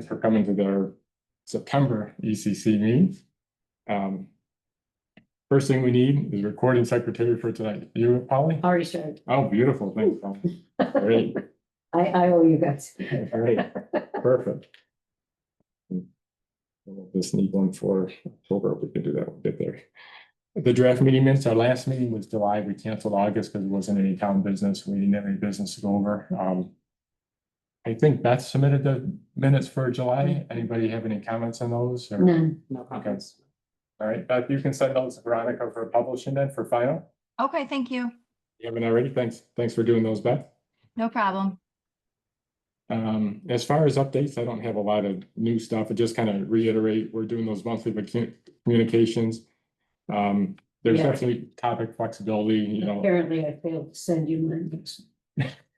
Thanks for coming to their September ECC meeting. First thing we need is recording secretary for tonight. You, Polly? Already started. Oh, beautiful. Thanks, Polly. Great. I owe you guys. Great. Perfect. We'll just need one for October. We can do that. We'll get there. The draft meeting minutes, our last meeting was July. We canceled August because there wasn't any town business. We didn't have any business to go over. I think Beth submitted the minutes for July. Anybody have any comments on those? Or? None. No comments. All right, Beth, you can send those to Veronica for publishing then for final. Okay, thank you. You haven't already? Thanks for doing those, Beth. No problem. As far as updates, I don't have a lot of new stuff. I just kind of reiterate, we're doing those monthly communications. There's Yeah. definitely topic flexibility, you know. Apparently I failed to send you mine.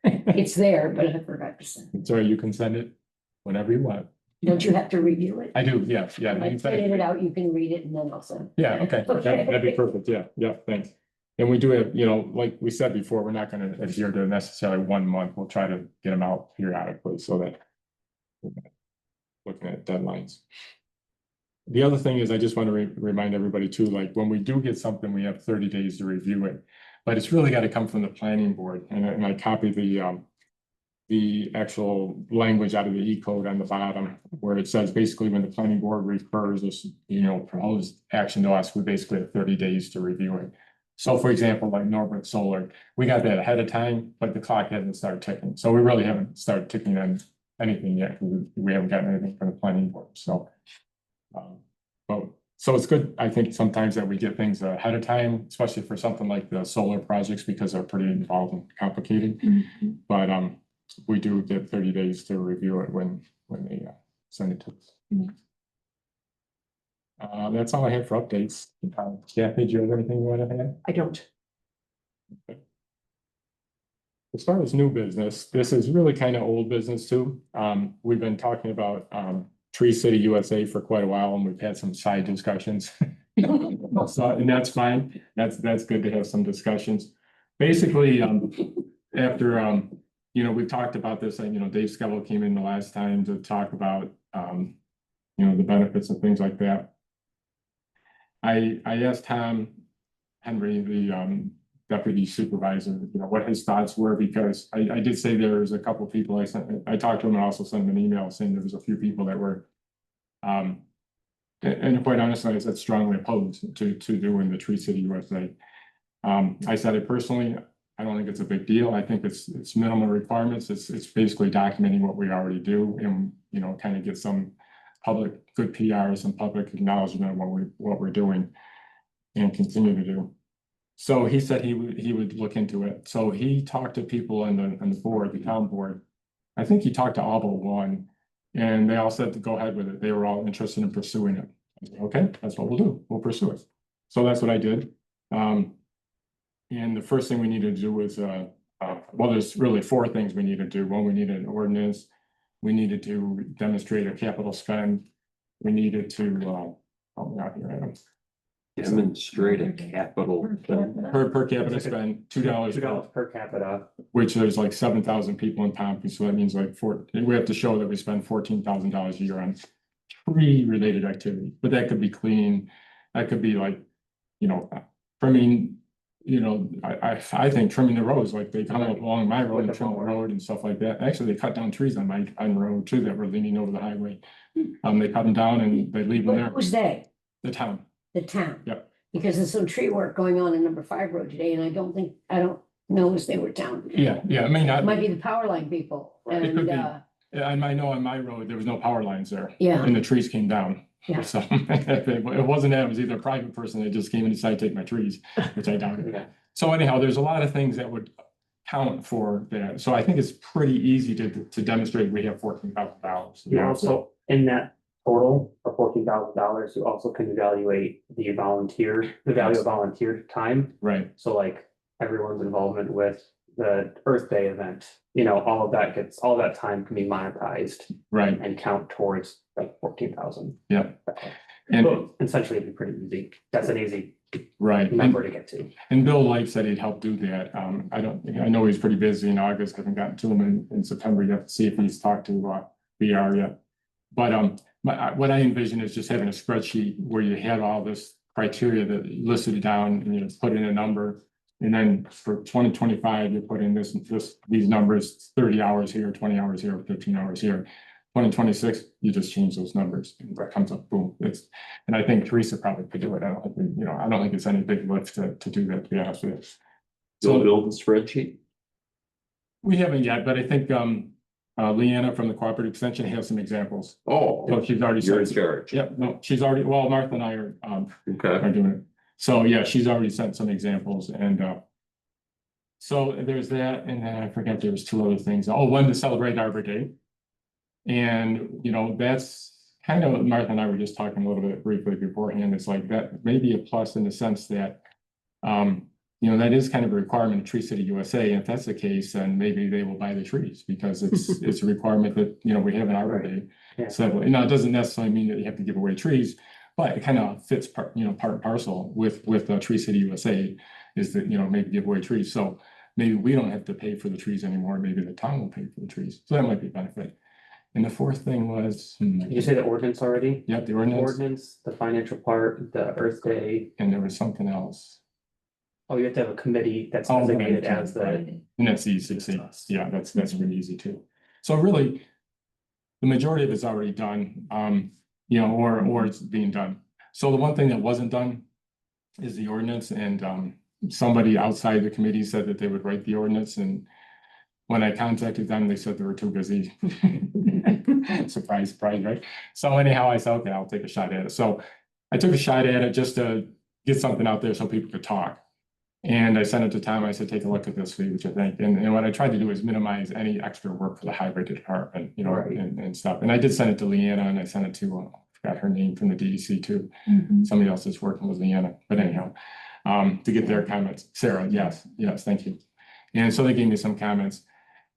It's there, but I forgot to send it. Sorry, you can send it whenever you want. Don't you have to review it? I do, yeah. You I can send printed it out, you can read it and then I'll send. Yeah, okay, Okay. that'd be perfect, yeah, thanks. And we do have, you know, like we said before, we're not gonna adhere to necessarily 1 month, we'll try to get them out periodically so that. we're not looking at deadlines. The other thing is, I just want to remind everybody too, like when we do get something, we have 30 days to review it. But it's really got to come from the planning board, and I copied the actual language out of the E code on the bottom, where it says basically when the planning board refers this, you know, proposed action to us, we basically have 30 days to review it. So for example, like Norbert Solar, we got that ahead of time, but the clock hasn't started ticking. So we really haven't started ticking on anything yet. We haven't gotten anything from the planning board. So, so it's good, I think, sometimes that we get things ahead of time, especially for something like the solar projects, because they're pretty involved and complicated. But we do get 30 days to review it when they send it to us. That's all I have for updates. Kathy, do you have anything you want to add? I don't. Okay. As far as new business, this is really kind of old business too. We've been talking about Tree City USA for quite a while, and we've had some side discussions. So, and that's fine. That's good to have some discussions. Basically, after you know, we've talked about this, and you know, Dave Skevel came in the last time to talk about you know, the benefits and things like that. I asked Tom Henry, the deputy supervisor, you know, what his thoughts were, because I did say there was a couple of people I talked to him and also sent him an email saying there was a few people that were and quite honestly, I said strongly opposed to doing the Tree City USA. I said it personally, I don't think it's a big deal. I think it's minimal requirements. It's basically documenting what we already do and, you know, kind of get some public good PR, some public acknowledgement of what we're doing and continue to do. So he said he would look into it. So he talked to people on the board, the town board. I think he talked to all but one, and they all said to go ahead with it. They were all interested in pursuing it. I said, okay, that's what we'll do. We'll pursue it. So that's what I did. And the first thing we needed to do was, well, there's really 4 things we need to do. One, we needed an ordinance. We needed to demonstrate a capital spend. We needed to, help me out here, Adam. Demonstrate a capital. Per capita spend, $2 per capita. which there's like 7,000 people in Pompey, so that means like we have to show that we spend $14,000 a year on tree-related activity. But that could be cleaning, that could be like, you know, trimming. You know, I think trimming the roads, like they come along my road and trim the road and stuff like that. Actually, they cut down trees on the road too that were leaning over the highway. They cut them down and they leave them there. Who's they? The town. The town. Yep. Because there's some tree work going on in number 5 road today, and I don't know if they were town. Yeah, I mean, It might be the power line people. It could And be. I know on my road, there was no power lines there. Yeah. And the trees came down. Yeah. So it wasn't that, it was either a private person that just came and decided to take my trees, which I doubt. Yeah. So anyhow, there's a lot of things that would count for that. So I think it's pretty easy to demonstrate we have $14,000. You also, in that total of $14,000, you also can evaluate the value of volunteer time. Right, So like everyone's involvement with the Earth Day event, you know, all of that time can be monetized right, and count towards like 14,000. yeah. And So essentially it'd be pretty easy. That's an easy right. number to get to. And Bill Light said he'd help do that. I know he's pretty busy in August. I haven't gotten to him in September yet to see if he's talked to VR yet. But what I envision is just having a spreadsheet where you had all this criteria that you listed it down and you put in a number. And then for 2025, you put in these numbers, 30 hours here, 20 hours here, 15 hours here. 2026, you just change those numbers and it comes up, boom. And I think Teresa probably could do it. I don't think, I don't think it's any big lift to do that, to be honest with you. So build the spreadsheet. We haven't yet, but I think Leanna from the Cooperative Extension has some examples. Oh, So she's already. you're in charge. Yep, no, she's already, well, Martha and I are Okay. doing it. So yeah, she's already sent some examples and so there's that, and then I forget there was two other things. Oh, one to celebrate Arbor Day. And that's kind of what Martha and I were just talking a little bit briefly beforehand. It's like that may be a plus in the sense that that is kind of a requirement of Tree City USA. And if that's the case, then maybe they will buy the trees because it's a requirement that we have an Arbor Day. Yeah. So it doesn't necessarily mean that you have to give away trees, but it kind of fits part and parcel with Tree City USA is that maybe give away trees. So maybe we don't have to pay for the trees anymore. Maybe the town will pay for the trees. So that might be a benefit. And the fourth thing was. Did you say the ordinance already? Yep, the ordinance. Ordinance, the financial part, the Earth Day. And there was something else. Oh, you have to have a committee that's Oh, designated right. as the. And that's the ECC. Yeah, that's really easy too. So really, the majority of it's already done, or it's being done. So the one thing that wasn't done is the ordinance, and somebody outside the committee said that they would write the ordinance, and when I contacted them, they said they were too busy. Surprise, surprise, right? So anyhow, I said, okay, I'll take a shot at it. So I took a shot at it just to get something out there so people could talk. And I sent it to Tom. I said, take a look at this, see what you think. And what I tried to do is minimize any extra work for the highway department, Right. and stuff. And I did send it to Leanna, and I sent it to, I forgot her name from the DEC too. Mhm. Somebody else is working with Leanna, but anyhow, to get their comments. Sarah, yes, thank you. And so they gave me some comments.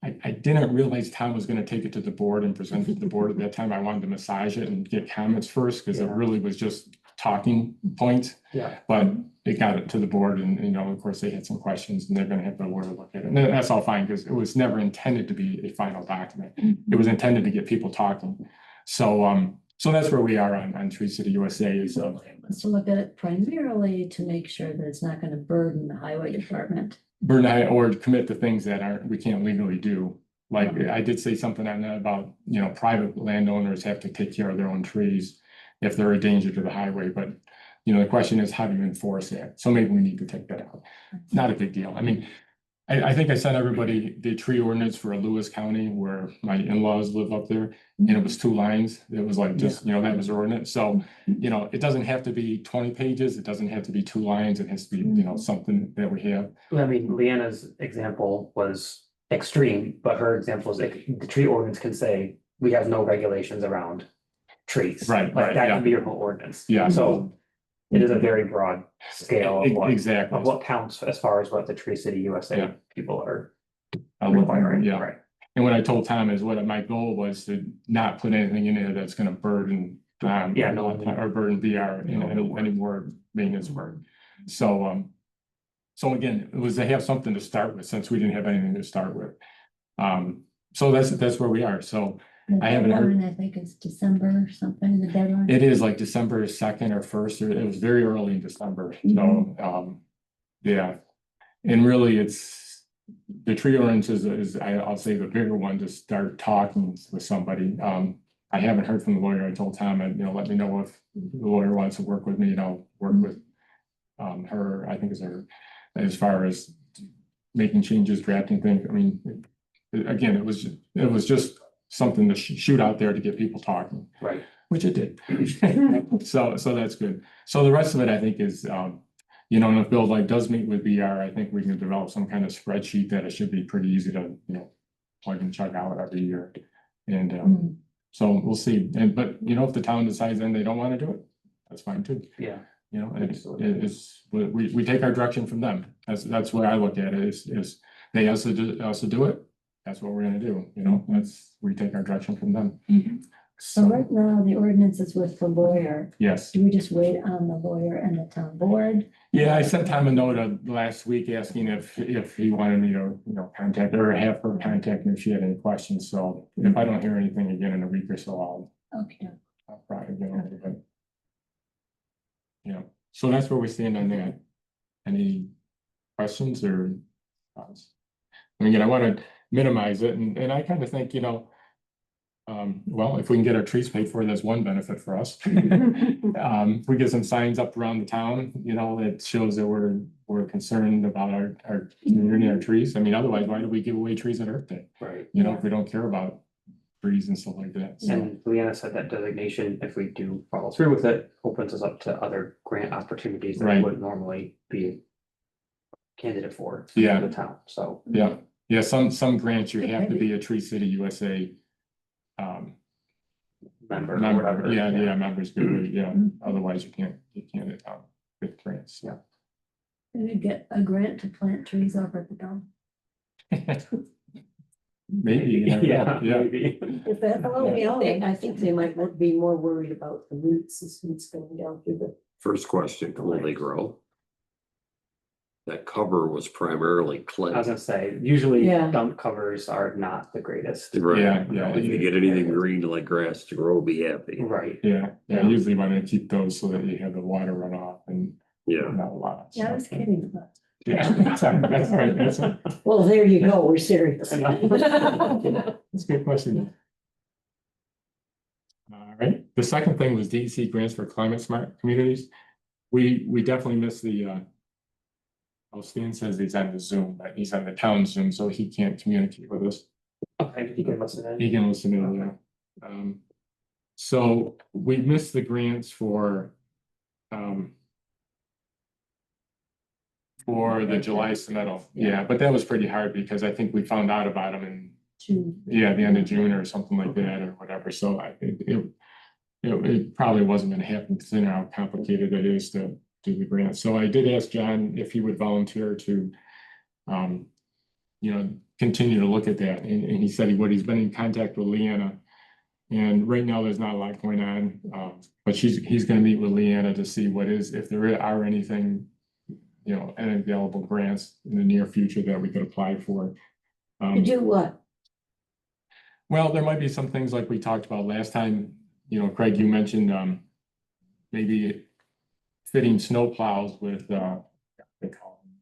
I didn't realize Tom was gonna take it to the board and present it to the board at that time. I wanted to massage it and get comments first, because it Yeah. really was just talking points. Yeah. But it got it to the board and, of course, they had some questions and they're gonna have the board look at it. And that's all fine, because it was never intended to be a final document. It was intended to get people talking. So, so that's where we are on Tree City USA is, Let's look at it primarily to make sure that it's not gonna burden the highway department. burn or commit to things that we can't legally do. Like I did say something on that about, private landowners have to take care of their own trees if they're a danger to the highway, but the question is, how do you enforce that? So maybe we need to take that out. Not a big deal. I mean, I think I sent everybody the tree ordinance for Lewis County where my in-laws live up there, and it was 2 lines. It was like just, that was ordinance. So, it doesn't have to be 20 pages. It doesn't have to be 2 lines. It has to be, something that we have. I mean, Leanna's example was extreme, but her example is like the tree ordinance can say, we have no regulations around trees. Right, Like right, that yeah. can be your whole ordinance. Yeah. So it is a very broad scale of Exactly. what counts as far as what the Tree City USA Yeah. people are Requiring, yeah. Right. And what I told Tom is what my goal was to not put anything in there that's gonna burden. Or burden VR any more maintenance work. So, so again, it was to have something to start with, since we didn't have anything to start with. So that's where we are. So The I haven't heard- deadline, I think it's December or something, the deadline. it is like December 2nd or 1st, or it was very early in December. So, yeah. And really, it's the tree ordinance is I'll say the bigger one to start talking with somebody. I haven't heard from the lawyer. I told Tom, and let me know if the lawyer wants to work with me, and I'll work with her, I think is her, as far as making changes, drafting things. I mean, again, it was just something to shoot out there to get people talking, Right. which it did. So that's good. So the rest of it, I think, is and if Bill does meet with BR, I think we can develop some kind of spreadsheet that it should be pretty easy to, plug and chug out every year. And so we'll see. But if the town decides then they don't want to do it, that's fine too. Yeah. We take our direction from them. That's where I look at it is they also do it. That's what we're gonna do, we take our direction from them. So right now, the ordinance is with the lawyer. Yes. Do we just wait on the lawyer and the town board? Yeah, I sent Tom a note last week asking if he wanted me to, contact her or have her contact me if she had any questions. So if I don't hear anything again in a week or so, Okay. so that's where we stand on that. Any questions or thoughts? And again, I want to minimize it, and I kind of think, well, if we can get our trees paid for, that's one benefit for us. We get some signs up around the town, that shows that we're concerned about our community, our trees. I mean, otherwise, why do we give away trees on Earth Day? Right. If we don't care about trees and stuff like that. So, And Leanna said that designation, if we do follow through with it, opens us up to other grant opportunities that we Right. wouldn't normally be a candidate for. Yeah. The town, so. yeah, some grants, you have to be a Tree City USA. Member or Member, whatever. yeah, members, otherwise you can't get grants, yeah. Maybe get a grant to plant trees over at the dump. Maybe, you never know. Yeah, Yeah, maybe. If that, I think they might be more worried about the roots, as roots going down through the. First question, will they grow? That cover was primarily clay. I was gonna say, usually Yeah. dump covers are not the greatest. Right. Yeah. If you get anything green like grass to grow, be happy. Right. yeah, Yeah. usually want to keep those so that you have the water runoff and Yeah. not a lot. Yeah, I was kidding about. Yeah, that's right, that's a Well, there you go, we're serious. that's a good question. All right, the second thing was DEC grants for climate smart communities. We definitely missed the Stan says he's on the Zoom, but he's on the town Zoom, so he can't communicate with us. Okay, you can listen in. He can listen in, yeah. So we missed the grants for the July submittal. Yeah, but that was pretty hard because I think we found out about them in, the end of June or something like that or whatever. So it probably wasn't gonna happen considering how complicated it is to do the grant. So I did ask John if he would volunteer to continue to look at that. And he said he would. He's been in contact with Leanna. And right now there's not a lot going on. But he's gonna meet with Leanna to see if there are anything, any available grants in the near future that we could apply for. To do what? Well, there might be some things like we talked about last time, Craig, you mentioned maybe fitting snow plows with they call them.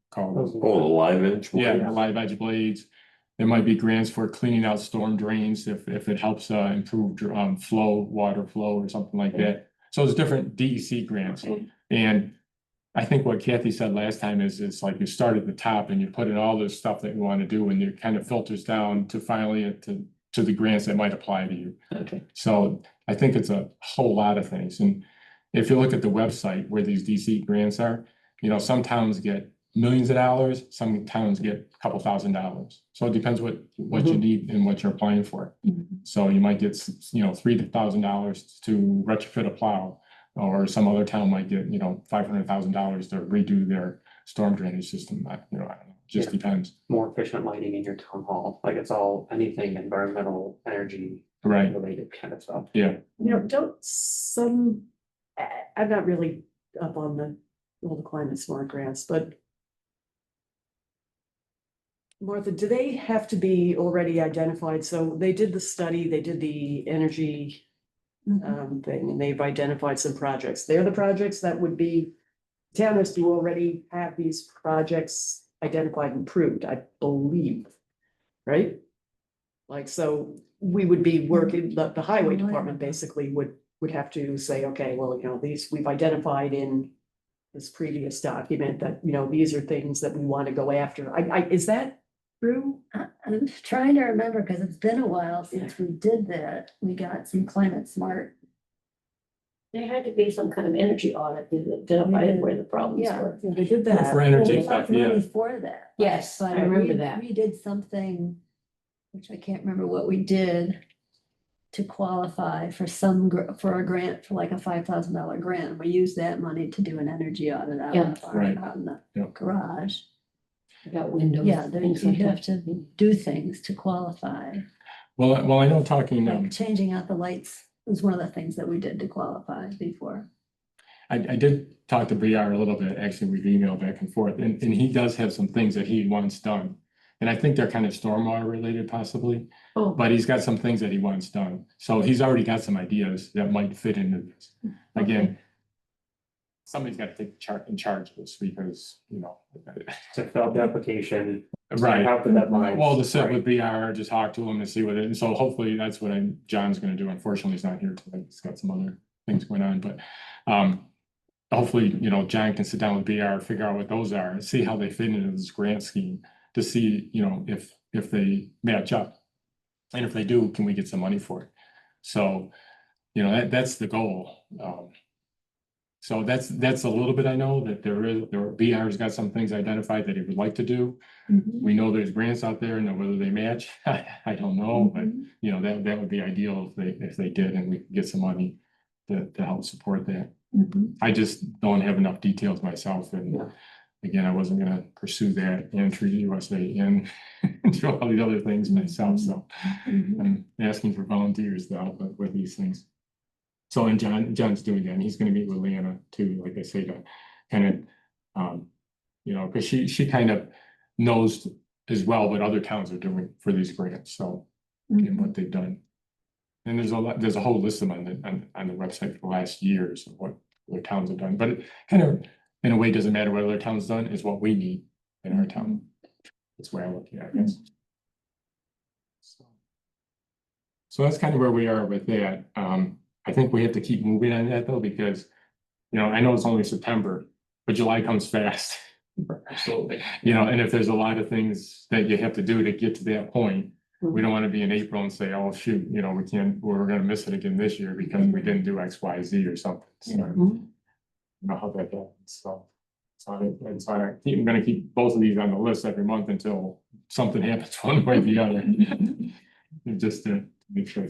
Oh, the live edge. Yeah, live edge blades. There might be grants for cleaning out storm drains if it helps improve water flow or something like that. So there's different DEC grants. And I think what Kathy said last time is it's like you start at the top and you put in all this stuff that you want to do and it kind of filters down to finally to the grants that might apply to you. Okay. So I think it's a whole lot of things. And if you look at the website where these DC grants are, some towns get millions of dollars, some towns get a couple $1,000s. So it depends what you need and what you're applying for. So you might get, $3,000 to retrofit a plow, or some other town might get, $500,000 to redo their storm drainage system. I don't know, just depends. More efficient lighting in your town hall, like it's all anything environmental, energy. Right. Related kind of stuff. Yeah. I'm not really up on all the climate smart grants, but Martha, do they have to be already identified? So they did the study, they did the energy thing, and they've identified some projects. They're the projects that would be, town has to already have these projects identified and approved, I believe, right? Like, so we would be working, the highway department basically would have to say, okay, well, these we've identified in this previous document that, these are things that we want to go after. Is that true? I'm trying to remember, because it's been a while since we did that. We got some climate smart. There had to be some kind of energy audit to identify where the problems were. They did For that. energy We stuff, got money yeah. for that. Yes, But I remember we- that. We did something, which I can't remember what we did, to qualify for for a grant, for like a $5,000 grant. We used that money to do an energy audit out Yeah. in the Yep. garage. I got windows. Yeah, there things you like have that. to do things to qualify. Well, I know talking, Like changing out the lights was one of the things that we did to qualify before. I did talk to BR a little bit, actually, we've emailed back and forth, and he does have some things that he wants done. And I think they're kind of stormwater related possibly, Oh. but he's got some things that he wants done. So he's already got some ideas that might fit into this. Again, somebody's got to take in charge of this because, you know. To fill out the application. Right. Have the deadlines. Well, to sit Right. with BR, just talk to him and see what it, and so hopefully that's what John's gonna do. Unfortunately, he's not here today. He's got some other things going on, but hopefully, you know, John can sit down with BR, figure out what those are and see how they fit into this grant scheme to see, you know, if they match up. And if they do, can we get some money for it? So, you know, that's the goal. So that's a little bit, I know that BR's got some things identified that he would like to do. Mhm. We know there's grants out there, and whether they match, I don't know, but you know, that would be ideal if they did and we could get some money to help support that. Mhm. I just don't have enough details myself, and Yeah. again, I wasn't gonna pursue that and Treat USA and do all these other things myself, so Mhm. I'm asking for volunteers to help with these things. So, and John's doing that, and he's gonna meet with Leanna too, like I say, to kind of, you know, because she kind of knows as well what other towns are doing for these grants, so, and what they've done. And there's a whole list of them on the website for the last years of what other towns have done, but it kind of, in a way, doesn't matter what other towns done, is what we need in our town. That's where I look at it, I guess. So that's kind of where we are with that. I think we have to keep moving on that though, because, you know, I know it's only September, but July comes fast. Absolutely. You know, and if there's a lot of things that you have to do to get to that point, we don't want to be in April and say, oh, shoot, you know, we're gonna miss it again this year because we didn't do X, Y, Z or something. So, you know how that happens, so. I'm gonna keep both of these on the list every month until something happens one way or the other. Just to make sure.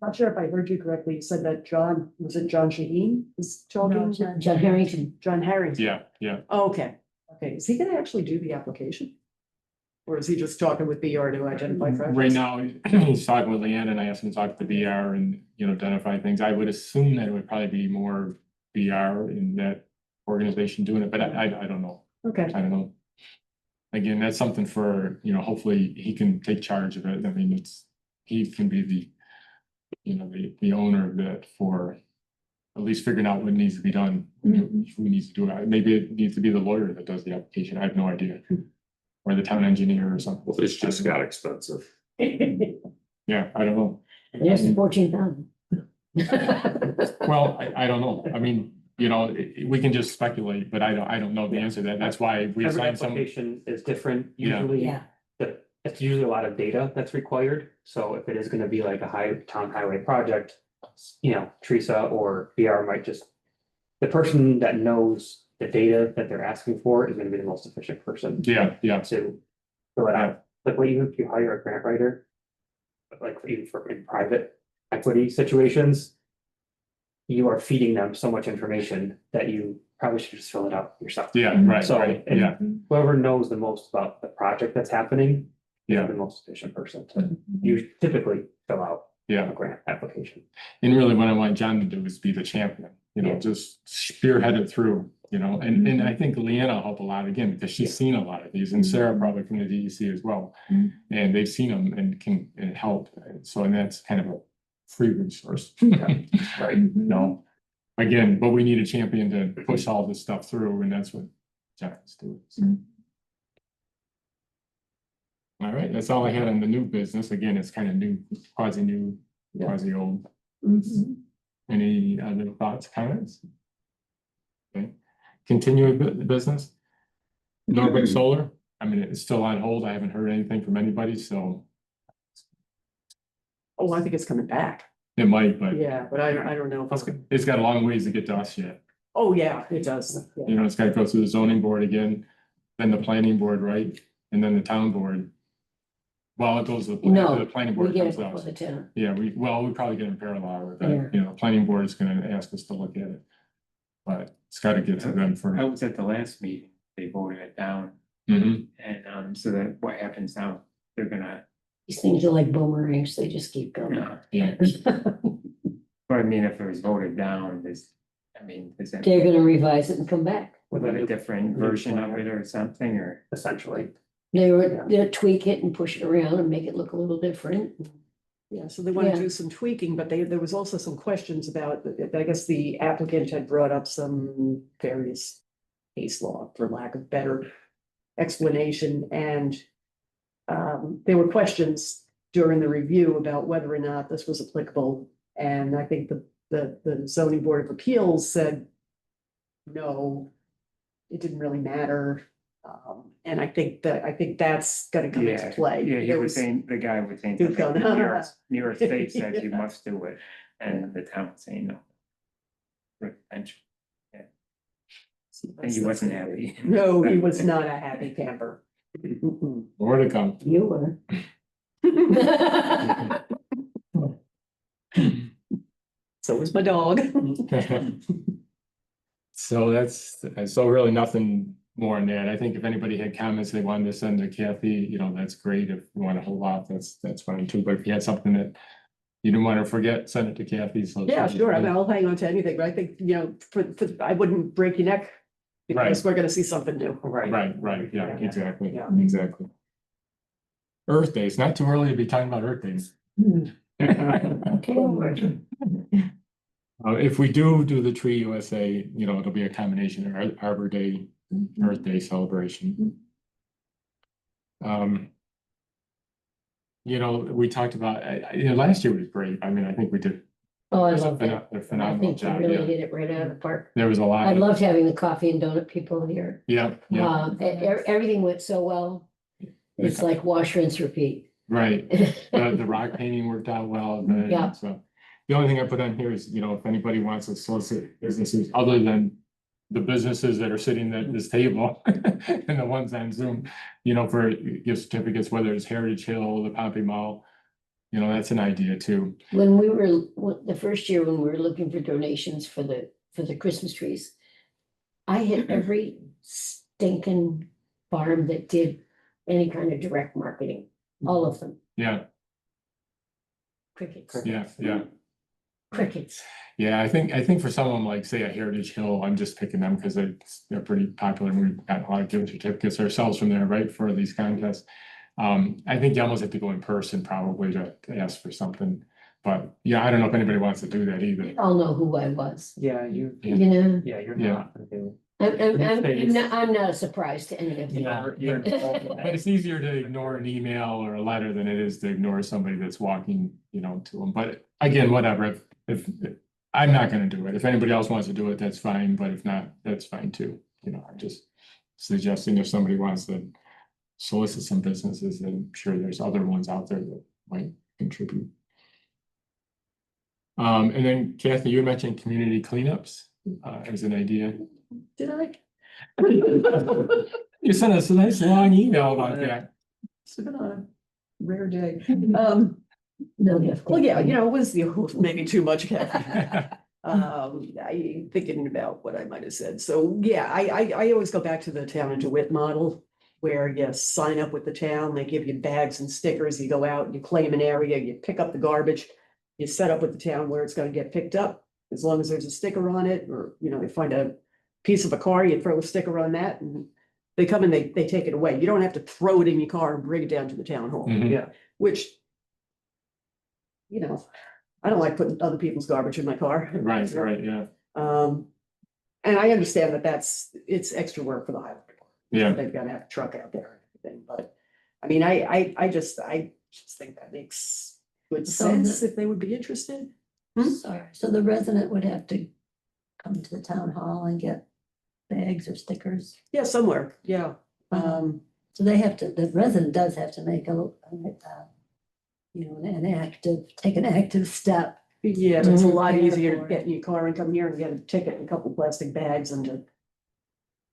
Not sure if I heard you correctly. You said that was it John Shaheen is talking? No, John Harrington. John Harrington. Yeah. Oh, okay, okay. Is he gonna actually do the application? Or is he just talking with BR to identify projects? Right now, he's talking with Leanne and I asked him to talk to BR and, you know, identify things. I would assume that it would probably be more BR in that organization doing it, but I don't know. Okay, I don't know. Again, that's something for, you know, hopefully he can take charge of it. I mean, he can be the, you know, the owner of that for at least figuring out what needs to be done. Who needs to do it. Maybe it needs to be the lawyer that does the application. I have no idea. Or the town engineer or something. Well, this just got expensive. Yeah, I don't know. There's 14,000. Well, I don't know. I mean, you know, we can just speculate, but I don't know the answer to that. That's why we Every assigned some. application is different, Yeah. usually. Yeah. It's usually a lot of data that's required, so if it is gonna be like a town highway project, you know, Teresa or BR might just. The person that knows the data that they're asking for is gonna be the most efficient person. Yeah. To fill it out, like, when even if you hire a grant writer. Like even for in private equity situations. You are feeding them so much information that you probably should just fill it out yourself. Yeah, right, So, right, and yeah, Whoever knows the most about the project that's happening. Is Yeah. the most efficient person to, you typically fill out yeah. a grant application. And really what I want John to do is be the champion, you know, Yeah. just spearhead it through, you know, and I think Leanna will help a lot again, because she's seen a lot of these, and Sarah probably from the DEC as well. And they've seen them and can help, so, and that's kind of a free resource. Right, no, again, but we need a champion to push all this stuff through, and that's what John's doing. So. All right, that's all I had on the new business. Again, it's kind of new, quasi-new, quasi-old. Any other thoughts, comments? Okay, continuing the business. Norwood Solar, I mean, it's still on hold. I haven't heard anything from anybody, so oh, I think it's coming back. it might, but Yeah, but I don't know. if it's got a long ways to get to us yet. Oh, yeah, it does. Yeah. You know, it's gotta go through the zoning board again, then the planning board, right? And then the town board. Well, it goes to the planning We board get it comes to before us. the town. Yeah, we probably get in parallel with Yeah. that, you know, the planning board is gonna ask us to look at it. But it's gotta get to them I for. was at the last meeting, they voted it down, Mhm. and so that what happens now, they're gonna, These things are like boomerangs, they just keep going. Yeah. but I mean, if it was voted down, is that They're gonna revise it and come back. with a different version of it or something, or? Essentially, They'll tweak it and push it around and make it look a little different. Yeah, so they want Yeah. to do some tweaking, but there was also some questions about, I guess the applicant had brought up some various case law, for lack of better explanation, and there were questions during the review about whether or not this was applicable, and I think the zoning board of appeals said no, it didn't really matter. And I think that's gonna come into Yeah, play. yeah, he There was saying, the guy was saying, He was something, going, New York State said you Yeah. must do it, and the town was saying no. Residential. And he wasn't happy. No, he was not a happy camper. Mm-mm. More to come. You were. So was my dog. So really nothing more on that. I think if anybody had comments they wanted to send to Kathy, that's great. If you want to hold off, that's fine too. But if you had something that you didn't want to forget, send it to Kathy. So Yeah, sure. I mean, I'll hang on to anything, but I think, I wouldn't break your neck. Because we're gonna see something new. Right. Right, yeah, exactly, Yeah. exactly. Earth Day, it's not too early to be talking about Earth Days. Okay. If we do the Tree USA, it'll be a combination of Arbor Day, Earth Day celebration. We talked about, last year was great. I mean, I think we did Oh, I a love that. a I phenomenal think you job, really yeah. hit it right out of the park. There was a lot. I loved having the coffee and donut people here. Yeah, yeah, Everything went so well. It's like wash, rinse, repeat. right. The rock painting worked out well. Yeah. So the only thing I put on here is, if anybody wants to solicit businesses other than the businesses that are sitting at this table and the ones on Zoom, for gift certificates, whether it's Heritage Hill, the Pompey Mall, that's an idea too. When we were, the first year when we were looking for donations for the Christmas trees, I hit every stinking farm that did any kind of direct marketing, all of them, Yeah, crickets, yeah. crickets. Yeah, I think for someone like, say, a Heritage Hill, I'm just picking them because they're pretty popular and we've got a lot of gift certificates ourselves from there, right, for these contests. I think you almost have to go in person probably to ask for something, but yeah, I don't know if anybody wants to do that either. You all know who I was, Yeah, you know? yeah, you're Yeah. not gonna do. I'm not a surprise to any of them. But it's easier to ignore an email or a letter than it is to ignore somebody that's walking, to them. But again, whatever, if I'm not gonna do it. If anybody else wants to do it, that's fine, but if not, that's fine too. I'm just suggesting if somebody wants to solicit some businesses, then I'm sure there's other ones out there that might contribute. And then Kathy, you mentioned community cleanups as an idea. Did I? You sent us a nice long email about that. It's been a rare day. No, Well, yeah, it was maybe too much. I thinking about what I might have said. So, yeah, I always go back to the town of DeWitt model. Where you sign up with the town, they give you bags and stickers, you go out, you claim an area, you pick up the garbage. You set up with the town where it's gonna get picked up, as long as there's a sticker on it, or, you find a piece of a car, you throw a sticker on that, and they come and they take it away. You don't have to throw it in your car and bring it down to the town hall. Mhm. Yeah. Which, I don't like putting other people's garbage in my car. Right, yeah, And I understand that it's extra work for the highway. yeah. They've got to have a truck out there and everything, but, I mean, I just think that makes good So sense if they would be interested. Sorry, so the resident would have to come to the town hall and get bags or stickers. Yeah, somewhere, yeah. So the resident does have to make take an active step. Yeah, but it's a lot Prepare easier for to it. get in your car and come here and get a ticket and a couple plastic bags and to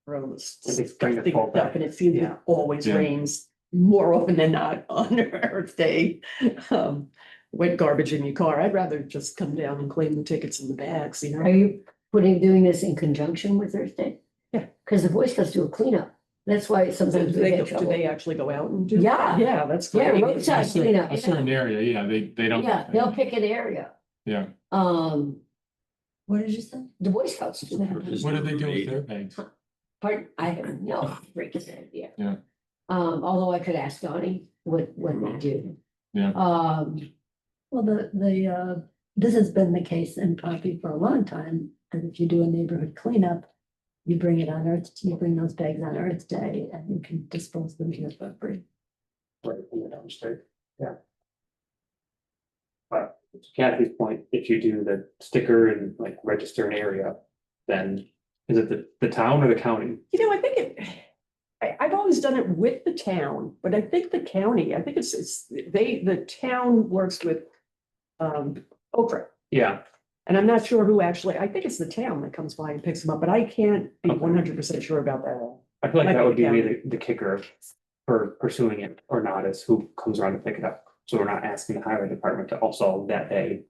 throw this Maybe bring the thing full up, bag. and it seems Yeah. it always Yeah. rains more often than not on Earth Day. Wet garbage in your car. I'd rather just come down and claim the tickets and the bags, Are you doing this in conjunction with Earth Day? Yeah. Because the Boy Scouts do a cleanup. That's why Do sometimes we they, get do trouble. they actually go out and do? Yeah. Yeah, that's Yeah, great. roadside A cleanup, certain area, yeah, they don't. yeah, they'll pick an area. Yeah, What did you say? The Boy Scouts do that. what do they do with their bags? Pardon, I have no freaking idea. Yeah. Although I could ask Donnie what they do. Yeah. Well, this has been the case in Pompey for a long time, and if you do a neighborhood cleanup, you bring it on Earth, you bring those bags on Earth Day, and you can dispose them here for free. Right, in the dumpster, yeah. But to Kathy's point, if you do the sticker and like register an area, then is it the town or the county? You know, I think I've always done it with the town, but I think the county, I think the town works with Oprah. Yeah, And I'm not sure who actually, I think it's the town that comes by and picks them up, but I can't be Okay. 100% sure about that. I feel like Might that be would be county. the kicker for pursuing it or not, is who comes around to pick it up. So we're not asking the highway department to also that day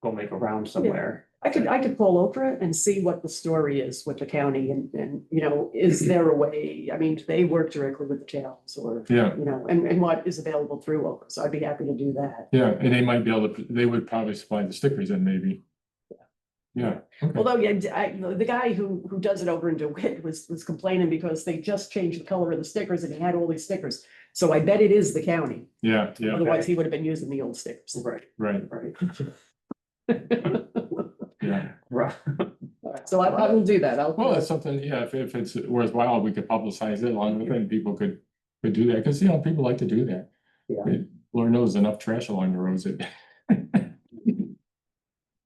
go make a round somewhere. I could call Oprah and see what the story is with the county and, you know, is there a way, I mean, do they work directly with the towns or, Yeah. you know, and what is available through Oprah, so I'd be happy to do that. Yeah, and they might be able to, they would probably supply the stickers then maybe. Yeah. Okay. Although, yeah, the guy who does it over in DeWitt was complaining because they just changed the color of the stickers and he had all these stickers. So I bet it is the county, Yeah, yeah, otherwise he would have been using the old stickers. Right, right, right. yeah. Right. So I will do that, Well, that's something, yeah, if it's worthwhile, we could publicize it along with it and people could do that, because, you know, people like to do that. Yeah. Lord knows enough trash along the roads that.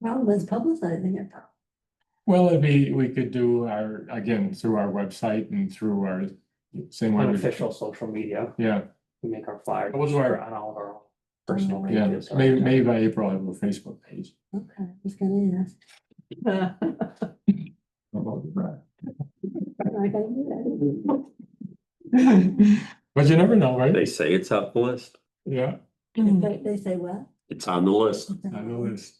Problem is publicizing it though. Well, we could do our, again, through our website and through our same way. Unofficial social media, Yeah, we make our flyers We'll do our- on all of our own personal Oh, yeah, pages. maybe by April, I have a Facebook page. Okay, I was gonna ask. I'm not gonna do But you never know, They right? say it's on the list. Yeah, that. They say what? It's on the list. I know this.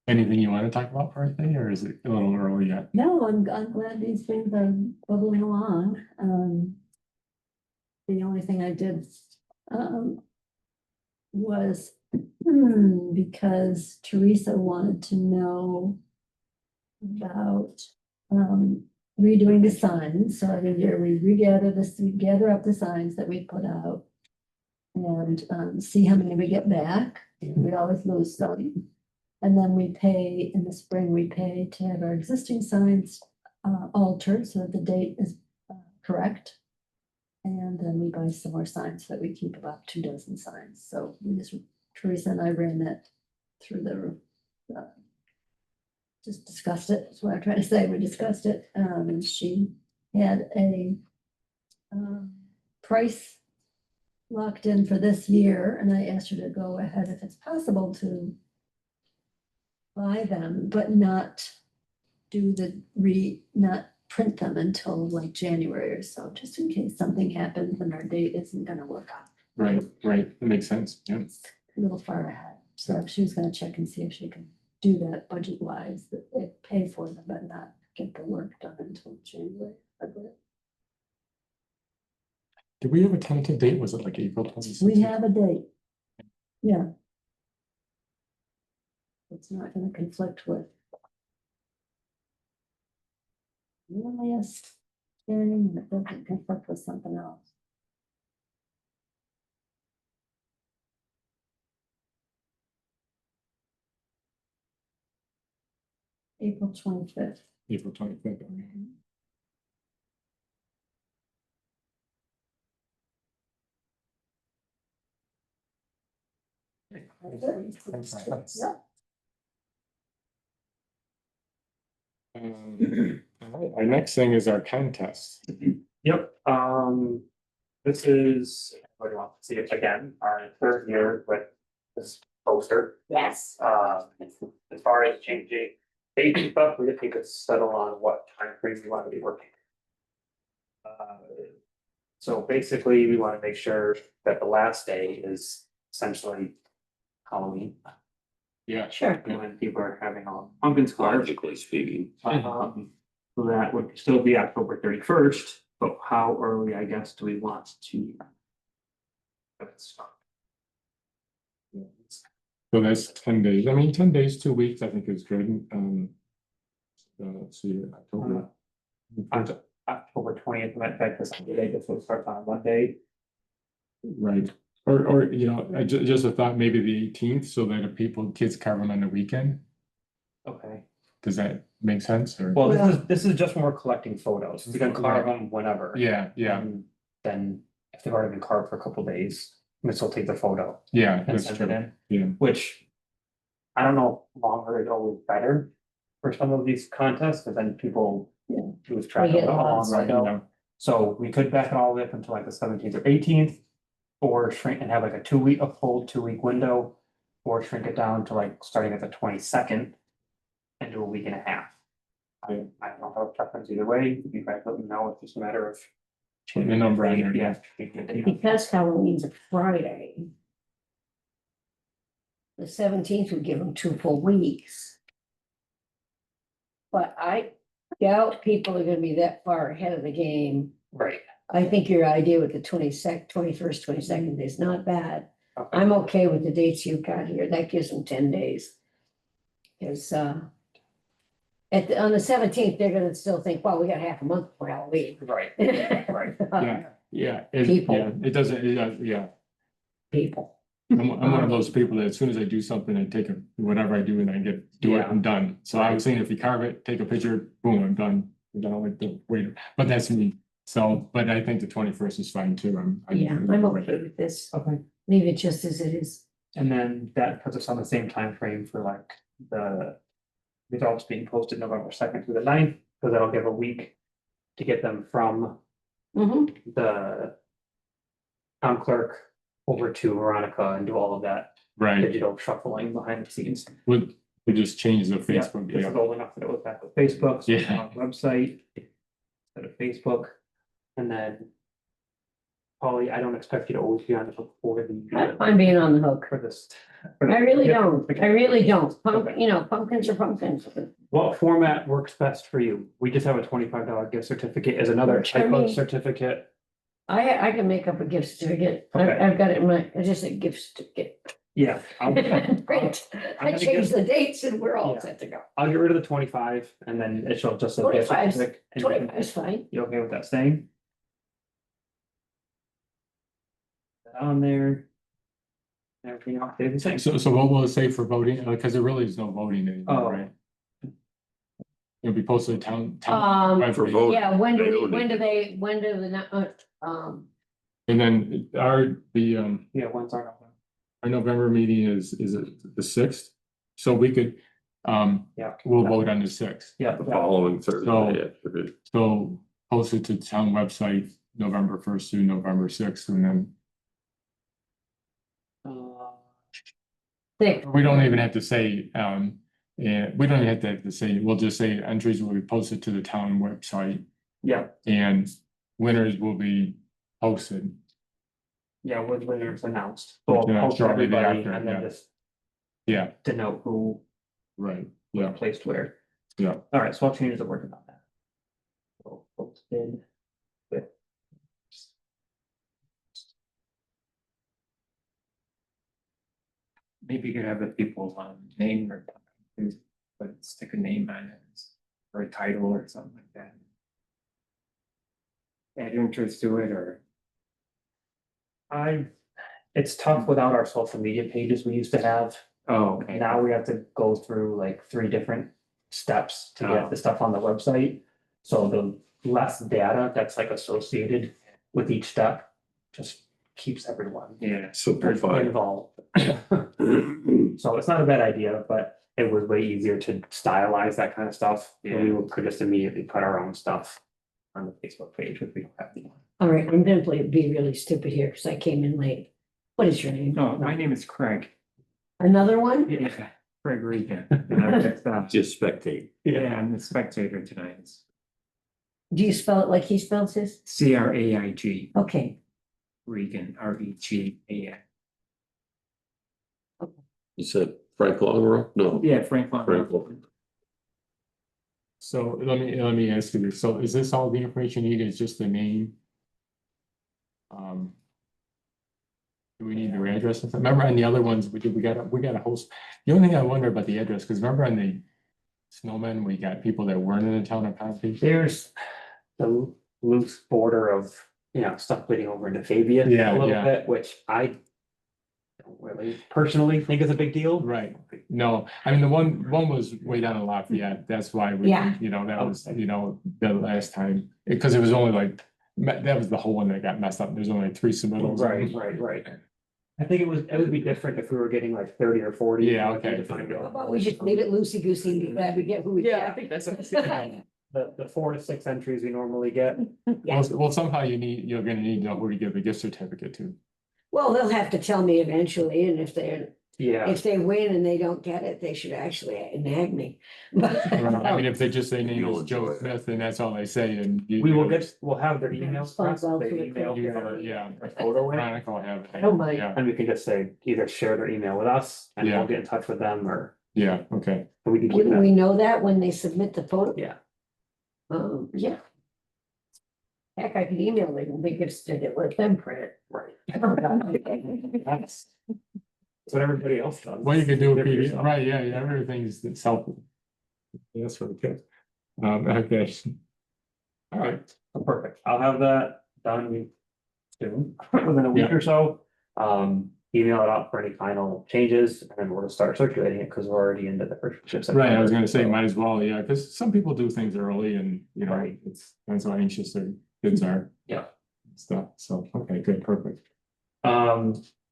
Anything you want to talk about for a thing, or is it a little early yet? No, I'm glad these things are bubbling along. The only thing I did, was, because Teresa wanted to know about, redoing the signs. So every year we gather up the signs that we put out and, see how many we get back. We always lose some. And then we pay, in the spring, we pay to have our existing signs altered so that the date is correct. And then we buy some more signs so that we keep about 24 signs. So Teresa and I ran that through just discussed it. That's what I'm trying to say. We discussed it. And she had a price locked in for this year. And I asked her to go ahead if it's possible to buy them, but not not print them until like January or so, just in case something happens and our date isn't gonna work out. Right, that makes sense, yeah. It's a little far ahead, so she was gonna check and see if she can do that budget wise, that they pay for them, but not get the work done until January, February. Did we have a tentative date? Was it like April 26th? We have a date. Yeah. It's not gonna conflict with. Earliest hearing, and it doesn't conflict with something else. April 25th. April 25th. Yeah. All right, our next thing is our contest. Yep, this is, I want to see it again, our third year with this poster. Yes. As far as changing date and stuff, we just need to settle on what time frame we want to be working. So basically, we want to make sure that the last day is essentially Halloween, Yeah. Sure. when people are having all pumpkin carved. Logically speaking. So that would still be October 31st, but how early, I guess, do we want to? Have it start? So that's 10 days. I mean, 10 days, 2 weeks, I think is good. Let's see, October. October 20th, in fact, this Sunday, this will start on Monday. Right, Or, you know, just a thought, maybe the 18th, so that if kids carve them on the weekend, Okay, does that make sense, or? well, this is just when we're collecting photos, you can carve them whenever. Yeah, yeah, And then if they've already been carved for a couple days, we still take the photo yeah, and that's send it true, in, yeah, which. I don't know, longer is always better for some of these contests, because then people lose track They of get how long lost. they go. yeah, So we could back it all the way up until like the 17th or 18th. Or shrink and have like a full 2 week window, or shrink it down to like starting at the 22nd. And do a week and a half. I don't know how preference either way, you guys let me know, it's just a matter of. Putting a number on there, yeah. Because Halloween's a Friday. The 17th would give them 2 full weeks. But I doubt people are gonna be that far ahead of the game. Right. I think your idea with the 22nd, 21st, 22nd is not bad. Okay. I'm okay with the dates you've got here. That gives them 10 days. Because on the 17th, they're gonna still think, well, we got half a month for Halloween. Right, right. Yeah, yeah, People. it doesn't, yeah. People. I'm one of those people that as soon as I do something, I take whatever I do and I do it, Yeah. I'm done. So I was saying if you carve it, take a picture, boom, I'm done. I don't like the wait, but that's me. So, but I think the 21st is fine too. Yeah, I'm okay with this. Okay. Leave it just as it is. And then that puts us on the same time frame for like the results being posted November 2nd through the 9th, because that'll give a week to get them from Mhm. the town clerk over to Veronica and do all of that Right, digital shuffling behind the scenes. we just change the Yeah, Facebook, this yeah, is old enough that it was back with Facebook, so it's Yeah. on the website instead of Facebook, and then Polly, I don't expect you to always be on the hook for I'm being on the hook. for this. I really Yeah. don't. I really don't. Okay. You know, pumpkins are pumpkins. What format works best for you? We just have a $25 gift certificate as another Works for type of me. certificate. I can make up a gift certificate. Okay. I've got it in my, it's just a gift certificate. Yeah. Great. I gonna changed give- the dates and we're all Yeah. set to go. I'll get rid of the 25 and then it shall just. say gift 25 's certificate, and you can- 25 is fine. You okay with that staying? That on there. Everything else stays the same. so what will it say for voting? Because there really is no voting Oh. anymore, right? It'll be posted town, For voting. Yeah, when they do don't when need do to- they, when do the, and then Yeah, when's our? our November meeting is it the 6th? So we could, Yeah. we'll vote on the 6th. Yeah. The following Thursday after it. So post it to town website, November 1st through November 6th, and then thick, we don't even have to say, and we don't even have to say, we'll just say entries will be posted to the town website Yeah, and winners will be posted. yeah, with winners announced. So I'll Yeah, post shortly everybody thereafter, and then yeah. just Yeah, denote who right, yeah, placed where. yeah. All right, so I'll change the wording on that. So posted with. Maybe you could have the people name or but stick a name on it or a title or something like that. Add interest to it or It's tough without our social media pages we used to have. okay. Now we have to go through like 3 different steps to Oh. get the stuff on the website. So the less data that's like associated with each step just keeps everyone Yeah. Simplified. involved. So it's not a bad idea, but it was way easier to stylize that kind of stuff. And we could just immediately put our own stuff on the Facebook page if we don't have the. all right, I'm gonna be really stupid here because I came in late. What is your name? No, my name is Craig. Another one? Yeah, Craig Regan. And I'm just, Just spectate. yeah, I'm the spectator tonight. Do you spell it like he spells his? CRAIG, Okay, Regan, REGAN. You said Frank Longrow? No. Yeah, Frank Von. Frank Long. So let me ask you this. So is this all the information you need? Is just the name? Do we need their address? Remember on the other ones, we got a host. The only thing I wonder about the address, because remember on the snowmen, we got people that weren't in the town of Pompey. There's the loose border of, stuff bleeding over into Fabia Yeah, a little yeah. bit, which I don't really personally think it's a big deal. Right, no, I mean, the one was way down in Lafayette, that's why we, Yeah. you know, that was, you know, the last time, because it was only like, that was the whole one that got messed up, there's only 3 submittals. Right. I think it would be different if we were getting like 30 or 40. Yeah, okay. To find How out. about we just leave it loosey-goosey and be glad we get who we Yeah, I get? think that's. The 4 to 6 entries we normally get. Well, somehow you're gonna need to know who to give the gift certificate to. Well, they'll have to tell me eventually, and if Yeah, they win and they don't get it, they should actually nag me. I mean, if they just say name You'll is Joe enjoy it. Smith, and that's all they say, and. we'll have their email. Response well They to the email question. their- Yeah. their photo in, Chronicle have it. I don't mind. Yeah, and we can just say either share their email with us and Yeah. we'll get in touch with them or yeah, okay, we can keep Wouldn't that. we know that when they submit the photo? Yeah. Yeah. Heck, I could email them, and they could stick it with them print. Right. Right. That's what everybody else does. well, you could do a Different PDF, stuff. right, yeah, everything's self. That's really good. Okay. All right, Perfect. I'll have that done soon, within a week Yeah. or so. Email it out for any final changes and then we'll just start circulating it because we're already into the first. week of right, I was September, gonna say, so- might as well, yeah, because some people do things early and, you know, Right. it's, depends how anxious their kids are. Yeah. Stuff, so, okay, good, perfect.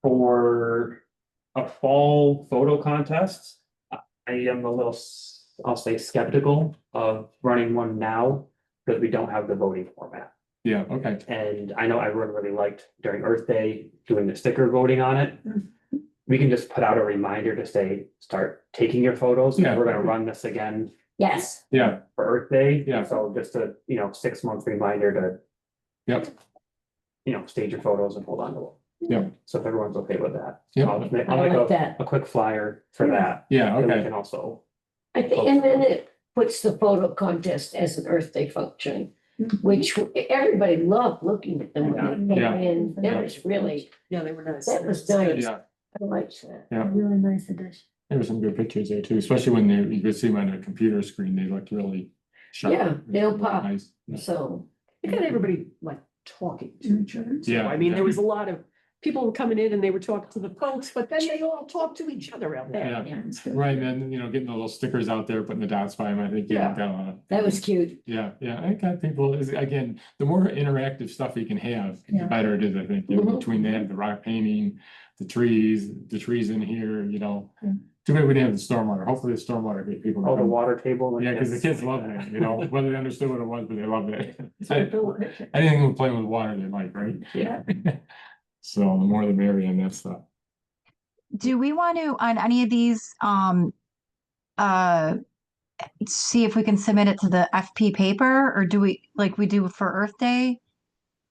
For a fall photo contest, I am a little, I'll say skeptical of running one now because we don't have the voting format. Yeah, okay, And I know everyone really liked during Earth Day doing the sticker voting on it. We can just put out a reminder to say, start taking your photos. Yeah. We're gonna run this again Yes, yeah, for Earth Day. Yeah. So just a, 6-month reminder to, yep, stage your photos and hold on to them. Yeah. So if everyone's okay with that. Yeah. I'll make I like a that. quick flyer for that. yeah, that we okay, can also, I think, and then it puts the photo contest as an Earth Day function, which everybody loved looking at them when they Yeah. came in. That was really, Yeah, they were nice. that was nice. yeah, I liked that. Yeah. A really nice addition. there were some good pictures there too, especially when you could see them on the computer screen, they looked really sharp. Yeah, they'll pop. Nice. So, It got everybody like talking to each other. too. Yeah, I mean, yeah. there was a lot of people coming in and they were talking to the folks, but then they all talked to each other out there. Yeah. Yeah, it's good. Right, and then, getting the little stickers out there, putting the dots by them, I think, Yeah. got a lot of. that was cute. Yeah, I got people, again, the more interactive stuff you can have, the Yeah. better it is, I think, Mhm. between that, the rock painting, the trees in here, Yeah. Too bad we didn't have the stormwater, hopefully the stormwater get people. to all the come. water table. and Yeah, because the kids loved it, whether they understood what it was, but they loved it. Anything with playing with water, they like, right? Yeah. So the more the merrier and that stuff. Do we want to, on any of these, see if we can submit it to the FP paper, or do we, like we do for Earth Day?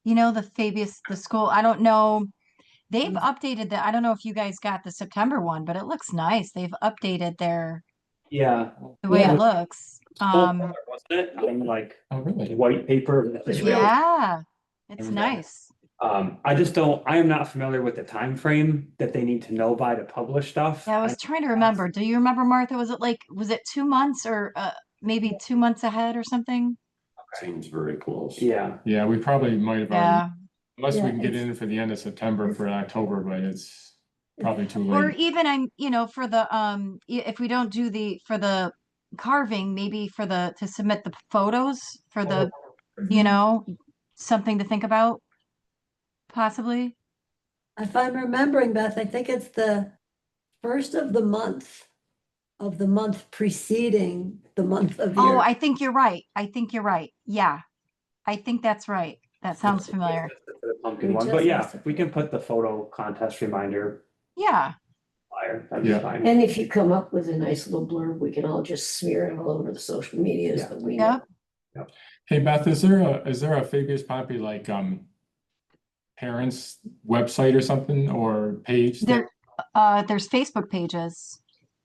The school, I don't know. They've updated I don't know if you guys got the September one, but it looks nice. They've updated Yeah. the way Yeah. it looks. Wasn't it? I'm like Oh, really? white paper. was really- Yeah, it's And, nice. I am not familiar with the time frame that they need to know by to publish stuff. Yeah, I was trying to remember. Do you remember, Martha? Was it 2 months or maybe 2 months ahead or something? Seems very close. Yeah, Yeah, we probably might have, Yeah. unless we Yeah, can get it's- in for the end of September for October, but it's probably too Or late. even for the if we don't do for the carving, maybe to submit the photos for the, something to think about. Possibly. If I'm remembering, Beth, I think it's the first of the month preceding the month of Oh, your. I think you're right. Yeah. I think that's right. That sounds familiar. the pumpkin We one, just but yeah, missed it. we can put the photo contest reminder Yeah. flyer. That'd be Yeah. fine. And if you come up with a nice little blurb, we can all just smear it all over the social medias Yeah. that we Yep. know. Hey, Beth, is there a Fabius Poppy like, parents website or something or page? that- There's Facebook pages.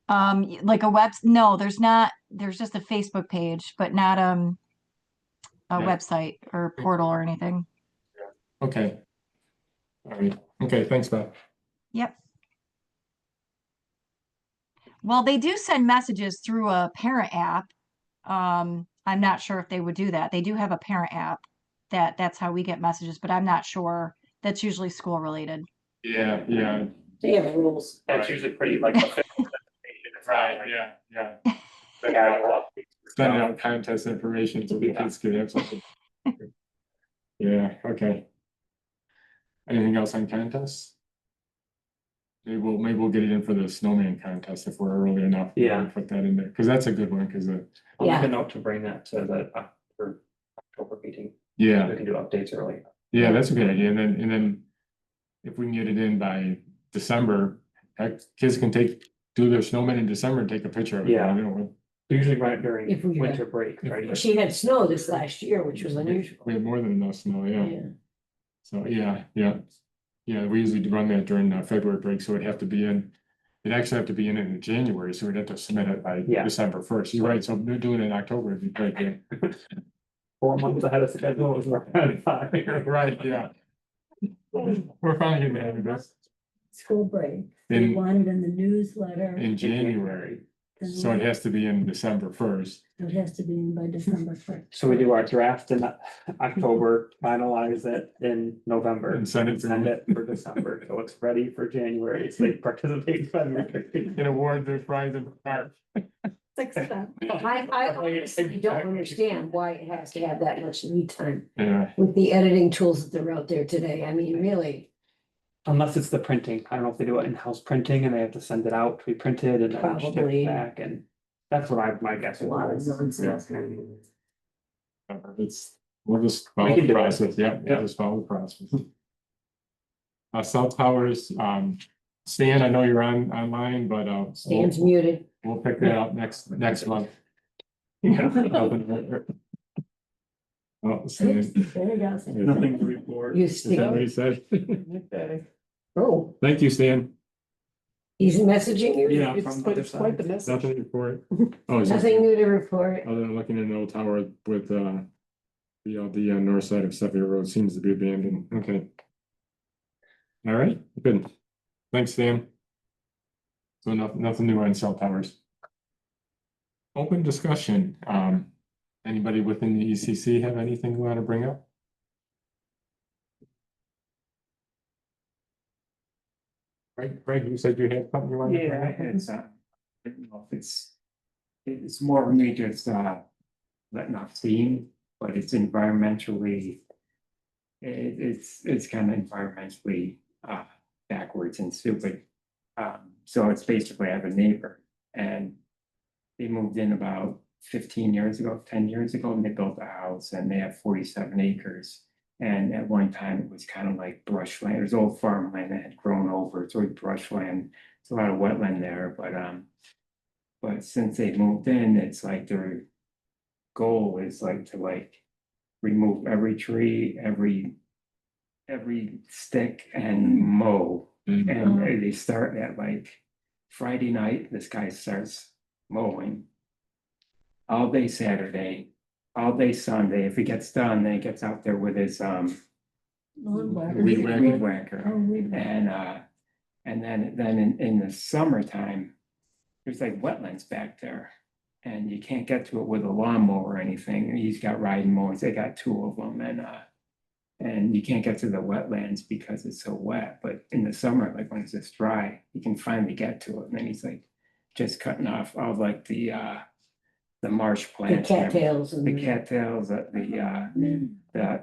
Like no, there's not. There's just a Facebook page, but not a Yeah. website or portal or anything. Okay. All right, okay, thanks, Beth. Yep. Well, they do send messages through a parent app. I'm not sure if they would do that. They do have a parent app that's how we get messages, but I'm not sure. That's usually school related. Yeah, They have rules. That's usually pretty like. Yeah, yeah. They have a lot of things. Sending out contest information so the kids could have something. Yeah, okay. Anything else on contests? Maybe we'll get it in for the snowman contest if we're early enough. Yeah. Put that in there, because that's a good one, because I'll make Yeah. a note to bring that to the October meeting. yeah, We can do updates early. yeah, that's a good idea, and then if we can get it in by December, heck, kids can do their snowman in December and take a picture of it. Yeah. You know, We usually run it during If we- winter break, right? She had snow this last year, which was unusual. we have more than enough snow, yeah. Yeah. So, yeah. Yeah, we usually run that during February break, so it'd have to be it'd actually have to be in January, so we'd have to submit it by Yeah. December 1st. You're right, so doing it in October would be great. Yeah. 4 months ahead of schedule is right. Right, yeah. We're finally getting ahead of this School break. They in, want it in the newsletter. in January, then so it has to be in December 1st. It has to be in by December first. So we do our draft in October, finalize it in November. And send it to Send them. it for December, so it's ready for January, so they participate in February. Get awards and prize in March. I honestly don't understand why it has to have that much lead time Yeah, with the editing tools that are out there today. I mean, really, Unless it's the printing, I don't know if they do it in-house printing and they have to send it out to be printed and then Probably. shipped back, and that's what my guess a lot of is. nonsense. we'll just We follow can the do it. process, yeah, Yeah. just follow the process. Cell towers, Stan, I know you're online, but Stan's muted. we'll pick that up next month. Yeah. Oh, Stan, There you go. Nothing to report. You is that what he Stan. said? Okay. Oh, Thank you, Stan. he's messaging you? Yeah, It's from quite, other it's quite the side. message. Nothing to report. Oh, is Nothing new to report. other than looking at an old tower with the north side of Sevier Road seems to be abandoned. Okay. All right, good. Thanks, Stan. So nothing new on cell towers. Open discussion. Anybody within the ECC have anything you want to bring up? Greg, you said you had something you wanted to bring Yeah, up? it's, I don't know if it's more of me just, letting off steam, but it's environmentally. It's kind of environmentally, backwards and stupid. So it's basically I have a neighbor and they moved in about 15 years ago, 10 years ago, and they built a house and they have 47 acres. And at one time it was kind of like brushland. It was old farmland that had grown over. It's always brushland. It's a lot of wetland there, but since they moved in, it's like their goal is like to like remove every tree, every stick and mow. Mhm. And they start at like Friday night, this guy starts mowing. All day Saturday, all day Sunday. If he gets done, then he gets out there with his Weed whacker. weed whacker. Oh, weed whacker. And then in the summertime, there's like wetlands back there. And you can't get to it with a lawnmower or anything. He's got riding mowers. They got 2 of them and you can't get to the wetlands because it's so wet. But in the summer, like when it's just dry, you can finally get to it. And then he's like just cutting off all like the marsh The plants. and everything. cattails and. The cattails,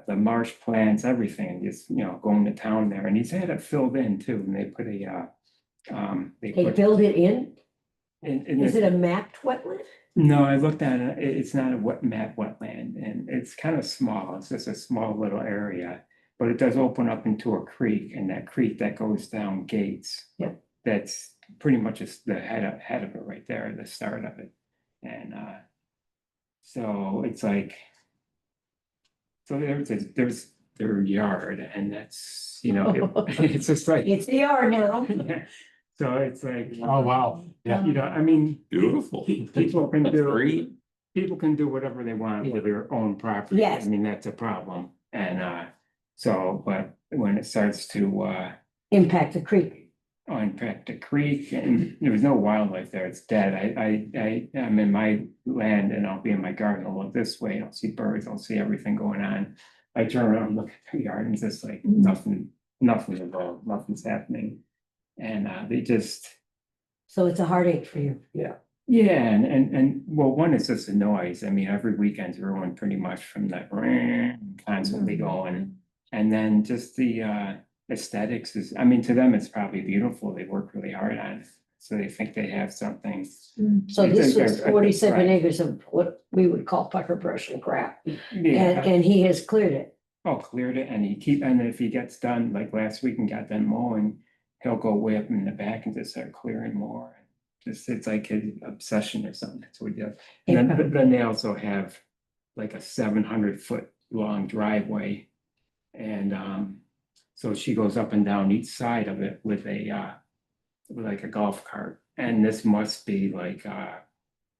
the marsh plants, everything, just, going to town there. And he's had it filled in too. And they put They put build it in? in Is the- it a mapped wetland? No, I looked at it, it's not a map wetland and it's kind of small, it's just a small little area. But it does open up into a creek and that creek that goes down Gates. Yep. That's pretty much just the head of it right there, the start of it. And so it's like. So there's their yard and that's, it's just like. It's the R now. So it's like. Oh, wow. Yeah. I mean. Beautiful. People can That's do. great. People can do whatever they want with their own property. Yes. I mean, that's a problem. And but when it starts to Impact the creek. impact the creek and there was no wildlife there, it's dead. I'm in my land and I'll be in my garden, I'll look this way, I'll see birds, I'll see everything going on. I turn around, look at the yard and it's just like nothing at all, nothing's happening. And they just, So it's a heartache for you. yeah, and well, one is just the noise. I mean, every weekend's ruined pretty much from that constantly going. And then just the aesthetics is, I mean, to them, it's probably beautiful. They work really hard on it. So they think they have something. So It's this a- was a- a- 47 right. acres of what we would call pucker brush and crap. Yeah. And he has cleared it. Oh, cleared it and and if he gets done, like last week and got done mowing, he'll go way up in the back and just start clearing more. Just, it's like his obsession or something, that's what he does. And then, but then they also have like a 700-foot long driveway. And so she goes up and down each side of it with like a golf cart. And this must be like,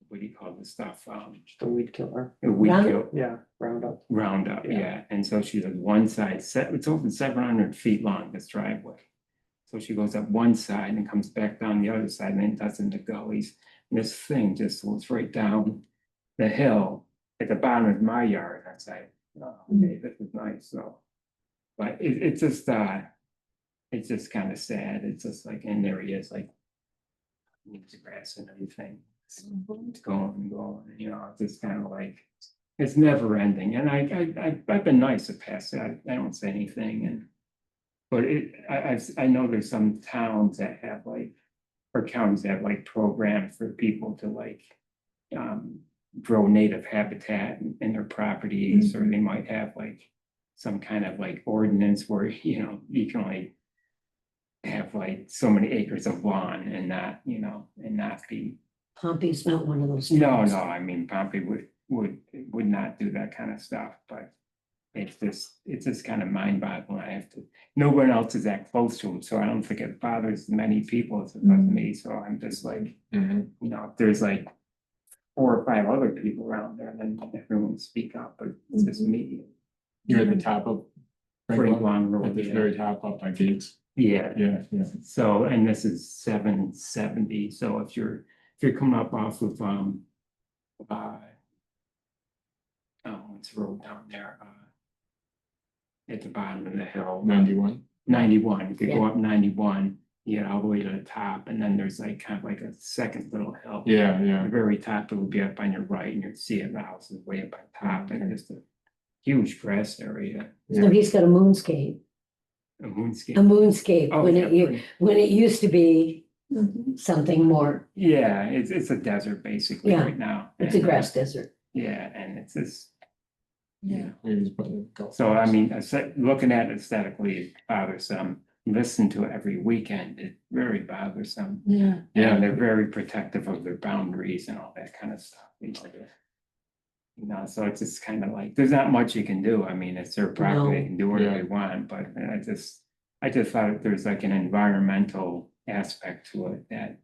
what do you call this stuff? Just a weed killer. A weed Round- kill. Yeah, Roundup. Roundup, Yeah. yeah, and so she does one side, it's over 700 feet long, this driveway. So she goes up one side and comes back down the other side and then does in the gullies. And this thing just goes right down the hill at the bottom of my yard. I was like, oh, okay, this is nice, so. But it's just kind of sad. It's just like, and there he is, like, needs grass and everything. It's going and going, you know, it's just kind of like, it's never ending. And I've been nice to pass it. I don't say anything and. But I know there's some towns that have like, or counties that have like programs for people to like. Grow native habitat in their properties, or they might have like. Some kind of like ordinance where, you know, you can like. Have like so many acres of lawn and not, you know, and not be. Pompey's not one of those. No, towns. no, I mean, Pompey would not do that kind of stuff, but. It's just kind of mind boggling. I have to, no one else is that close to him, so I don't think it bothers many people as it does me, so I'm just like, you know, if there's like. 4 or 5 other people around there, then everyone will speak up, but it's just me. You're at the top of. Frank Long Road, At the yeah. very top up by Gates. Yeah, Yeah, yeah. so, and this is 770, so if you're coming up off of, oh, what's the road down there, at the bottom of the hill. 91. 91, if you go up 91, you get all the way to the top, and then there's like kind of like a second little hill. Yeah, yeah. The very top, it would be up on your right, and you'd see it, the house is way up on top, and just a huge grass area, So he's got a moonscape, a moonscape. a moonscape Oh, when yeah, when it used to be something more. yeah, it's a desert basically Yeah, right now. It's a and, grass desert. Yeah, and it's just, Yeah. Maybe just put a golf so I course. mean, looking at it aesthetically, it's bothersome. Listen to it every weekend, it's very bothersome. Yeah. Yeah. And they're very protective of their boundaries and all that kind of stuff, you know. You know, so it's just kind of like, there's not much you can do. I mean, it's their property, they can do whatever Yeah. they want, but I just thought there's like an environmental aspect to it that.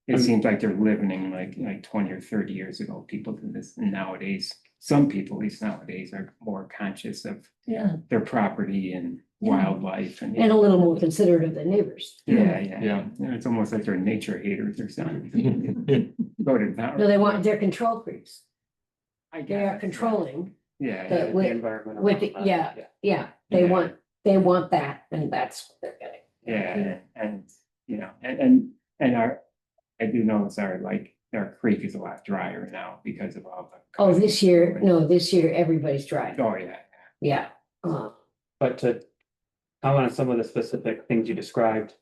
It seems like they're living in like 20 or 30 years ago, people do this, and nowadays, some people, at least nowadays, are more conscious of Yeah. their property and Yeah. wildlife and. And a little more considerate of the neighbors. Yeah, Yeah. yeah, it's almost like they're nature haters or something. Go to that. No, they're control freaks. I They are guess, controlling. Yeah, the- yeah, The with- environment. with the- around yeah. that, Yeah, Yeah. they want that, and that's what they're getting. yeah, and, you know, and I do notice our creek is a lot drier now because of all the. Oh, this year everybody's dry. Oh, yeah, Yeah. But to comment on some of the specific things you described.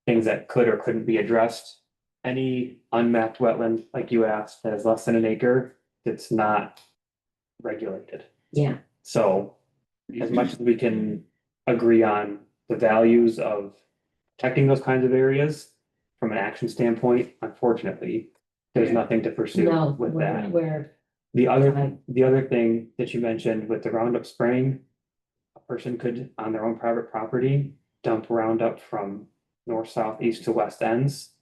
Things that could or couldn't be addressed. Any unmapped wetland, like you asked, that is less than an acre, it's not regulated. Yeah. So as much as we can agree on the values of protecting those kinds of areas. From an action standpoint, unfortunately, there's nothing to pursue No, with that. where, The other thing that you mentioned with the Roundup spraying. A person could, on their own private property, dump Roundup from north, south, east to west ends.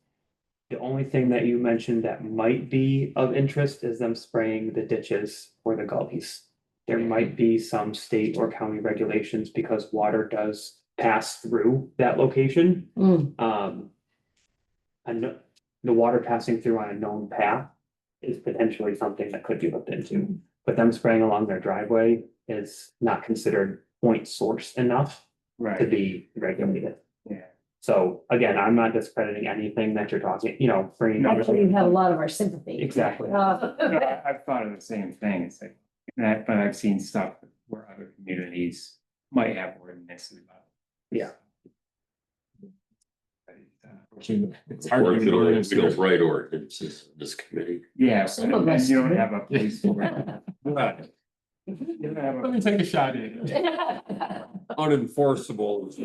The only thing that you mentioned that might be of interest is them spraying the ditches or the gullies. There might be some state or county regulations because water does pass through that location. The water passing through on a known path is potentially something that could be looked into. But them spraying along their driveway is not considered point source enough to right, be regulated. yeah. So again, I'm not discrediting anything that you're talking, bringing. Actually, you have a lot of our sympathy. Exactly. No, I've thought of the same thing, it's like, that, but I've seen stuff where other communities might have ordinances about. Yeah. It's hard to get an Unfortunately, ordinance we don't here. write ordinances in this committee. Yeah, Some but of then us you don't do. have a police force. Right. You don't have Let a- me take a shot at it. Unenforceable is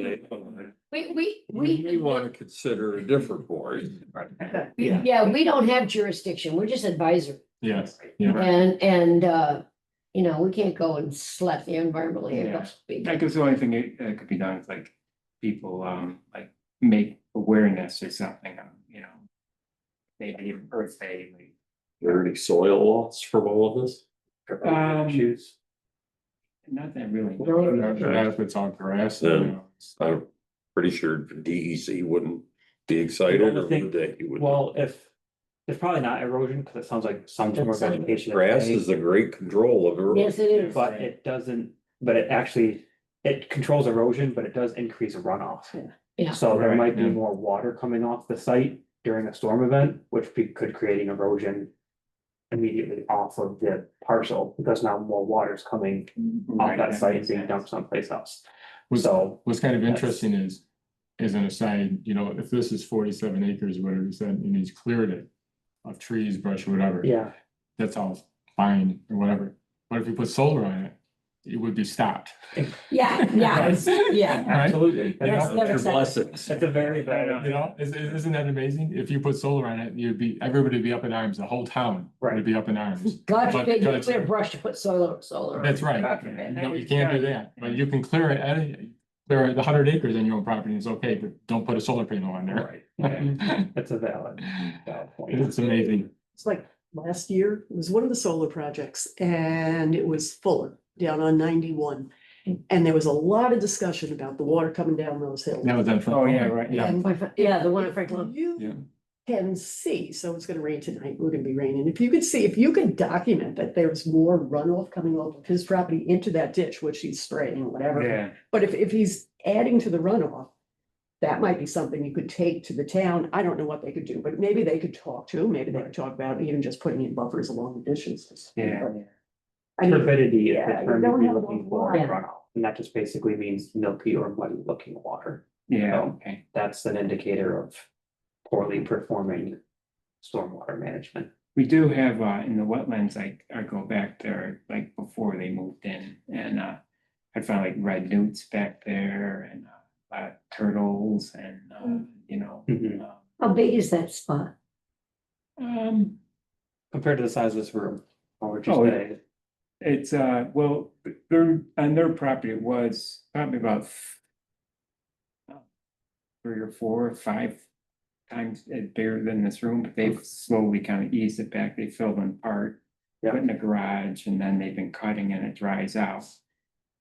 We we want to consider a different board. yeah, we don't have jurisdiction, we're just advisory. Yes, yeah. And, we can't go and slap the environmental handbook. I guess the only thing that could be done is like people, like make awareness or something, maybe even Earth Day, like. Are there any soil loss from all of this? Issues. Not that really. Yeah, if it's on grass. Then- I'm pretty sure DEC wouldn't be excited Well, the or thing- would they? You would- Well, if, it's probably not erosion, because it sounds like some form of vegetation. is Grass okay, is a great control of erosion. Yes, it is. But it doesn't, but it actually, it controls erosion, but it does increase runoff. Yeah. So there Right, might be yeah. more water coming off the site during a storm event, which could creating erosion. Immediately off of the parcel, because now more water's coming off Right, that site and makes being sense. dumped someplace else. What's, So, what's kind of that's- interesting is, as an aside, if this is 47 acres, whatever you said, and he's cleared it of trees, brush, or whatever, yeah, that's all fine or whatever. But if you put solar on it, it would be stopped. Yeah, yeah. absolutely. Yes, That's never Your said- blessings. a very bad, Isn't that amazing? If you put solar on it, everybody would be up in arms, the whole town would Right. be up in arms. God But forbid you because- clear brush to put solar on. That's right. God forbid. No, you can't do that, but you can clear it, clear the 100 acres in your own property, it's okay, but don't put a solar panel on there. right, that's a valid point. It's amazing. It's like last year, it was one of the solar projects and it was Fuller down on 91. And there was a lot of discussion about the water coming down those hills. That was on. Oh, yeah, right, Yeah. Yeah, the one at Franklin. You Yeah. can see, so it's gonna rain tonight, we're gonna be raining. If you could document that there's more runoff coming off of his property into that ditch, which he's spraying or whatever. Yeah, But if he's adding to the runoff, that might be something you could take to the town. I don't know what they could do, but maybe they could talk to, maybe they could talk about even just putting in buffers along the ditches. yeah. I mean, Turbidity is yeah, the you term don't you'd be have a looking lot for of in water. runoff, and that just basically means milky or muddy looking water. Yeah, So, okay. That's an indicator of poorly performing stormwater management. We do have, in the wetlands, I go back there, like, before they moved in, and, I found like red newts back there, and, turtles, and, Mhm. How big is that spot? Compared to the size of this room, what would you Oh, say? it's, well, on their property, it was probably about 3 or 4 or 5 times bigger than this room, but they've slowly kind of eased it back. They filled in part, Yeah. put in a garage, and then they've been cutting and it dries out.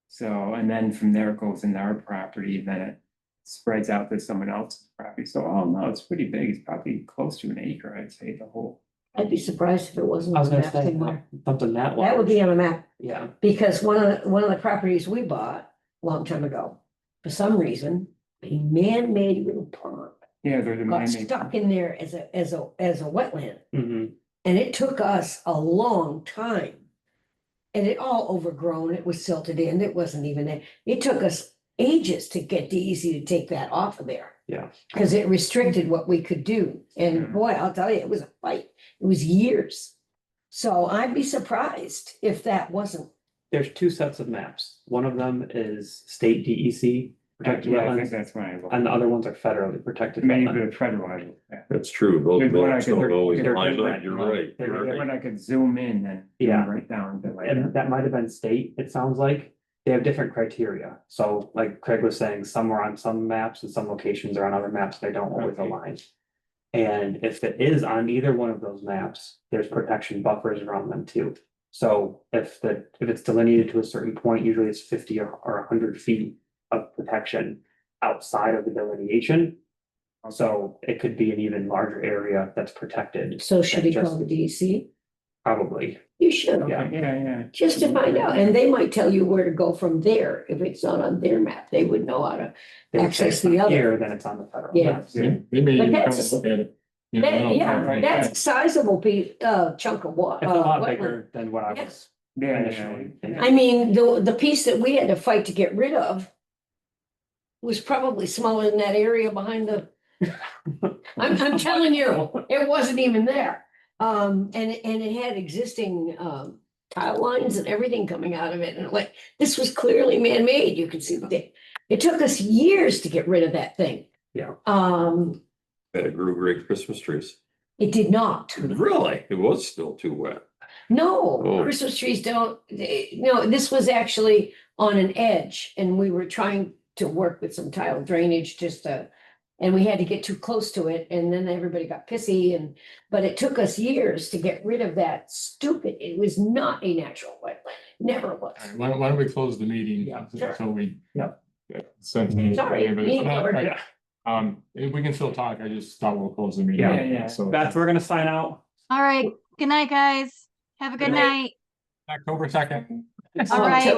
So, and then from there it goes into our property, then it spreads out to someone else's property. So, oh no, it's pretty big. It's probably close to an acre, I'd say, the whole. I'd be surprised if it wasn't I was on the gonna map say, somewhere. something that That would be large. on a map, Yeah, because one of the properties we bought a long time ago, for some reason, a man-made little pond Yeah, they're the got man-made. stuck in there as a wetland. mhm, And it took us a long time. And it all overgrown, it was silted in, it wasn't even there. It took us ages to get DEC to take that off of there. yeah. Cause it restricted what we could do. And Yeah. boy, I'll tell you, it was a fight. It was years. So I'd be surprised if that wasn't. There's 2 sets of maps. One of them is state DEC protected Yeah, I think wetlands, that's why I looked. and the other ones are federally protected Maybe wetlands. the federal, yeah. That's true. Those There's one I maps could- don't always they're line up. different. You're right. They're You're different. When right. I could zoom in and. Yeah. Right down to like. And that might have been state, it sounds like. They have different criteria. So like Craig was saying, some are on some maps and some locations are on other maps. They don't always Okay. align. And if it is on either one of those maps, there's protection buffers around them too. So if it's delineated to a certain point, usually it's 50 or 100 feet of protection outside of the delineation. So it could be an even larger area that's protected. So should than he call just- the DEC? Probably, You should, Yeah. Yeah. just to find out, and they might tell you where to go from there. If it's not on their map, they would know how to. they would say Access it's the not other. here, then it's on the federal. Yeah. map. They may But even come that's- and look at it. You know, That, yeah, right, that's right. a sizable chunk of It's a lot wetland. bigger than what I was Yes. Yeah, initially. I mean, the piece that we had to fight to get rid of was probably smaller than that area behind the, I'm telling you, it wasn't even there. And it had existing, tile lines and everything coming out of it, and like, this was clearly man-made, you could see the thing. It took us years to get rid of that thing. Yeah. Bet it grew great Christmas trees. It did not. Really? It was still too wet. No, Oh. Christmas trees don't, no, this was actually on an edge, and we were trying to work with some tile drainage just to. And we had to get too close to it, and then everybody got pissy, but it took us years to get rid of that stupid, it was not a natural wetland, never was. All right, why don't we close the meeting? Yeah, sure. So we. Yeah. Send. Sorry, meeting over. Right. If we can still talk, I just thought we'll close the meeting. Yeah. So Beth, we're gonna sign out. All right. Good night, guys. Have a good Good night. October 2nd. All right.